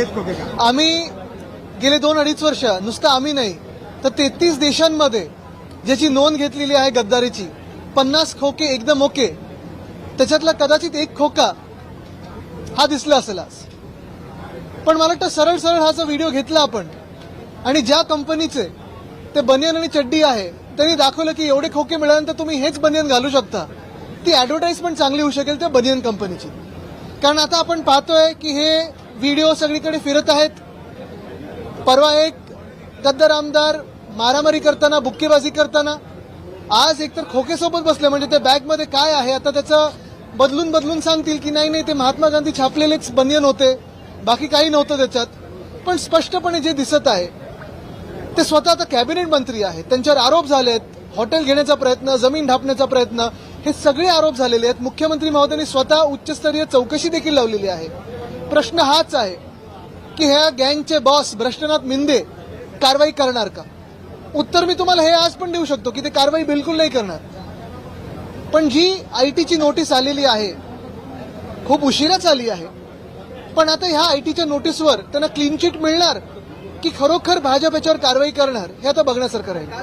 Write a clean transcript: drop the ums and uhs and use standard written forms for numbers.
हेच खोके का? आम्ही गेले 2-2.5 वर्ष नुसतं आम्ही नाही तर 33 देशांमध्ये ज्याची नोंद घेतलेली आहे गद्दारीची 50 खोके एकदम ओके, त्याच्यातला कदाचित एक खोका हा दिसला असेल आज. पण मला वाटतं सरळ सरळ हा जो व्हिडिओ घेतला आपण आणि ज्या कंपनीचे ते बनियन आणि चड्डी आहे त्यांनी दाखवलं की एवढे खोके मिळाल्यानंतर तुम्ही हेच बनियन घालू शकता, ती ऍडव्हर्टाइजमेंट चांगली होऊ शकेल त्या बनियन कंपनीची. कारण आता आपण पाहतोय की हे व्हिडिओ सगळीकडे फिरत आहेत. परवा एक गद्दार आमदार मारामारी करताना, बुक्केबाजी करताना, आज एकतर खोकेसोबत बसले, म्हणजे त्या बॅगमध्ये काय आहे आता त्याचं बदलून बदलून सांगतील की नाही ते महात्मा गांधी छापलेलेच बनियन होते, बाकी काही नव्हतं त्याच्यात. पण स्पष्टपणे जे दिसत आहे ते स्वतः आता कॅबिनेट मंत्री आहेत, त्यांच्यावर आरोप झालेत, हॉटेल घेण्याचा प्रयत्न, जमीन ढापण्याचा प्रयत्न, हे सगळे आरोप झालेले आहेत. मुख्यमंत्री महोदयांनी स्वतः उच्चस्तरीय चौकशी देखील लावलेली आहे. प्रश्न हाच आहे की ह्या गँगचे बॉस भ्रष्टनाथ मिंदे कारवाई करणार का? उत्तर मी तुम्हाला हे आज पण देऊ शकतो की ते कारवाई बिलकुल नाही करणार. पण जी आयटीची नोटीस आलेली आहे खूप उशिराच आली आहे, पण आता ह्या आयटीच्या नोटीसवर त्यांना क्लीन चिट मिळणार की खरोखर भाजप याच्यावर कारवाई करणार हे आता बघण्यासारखं राहील.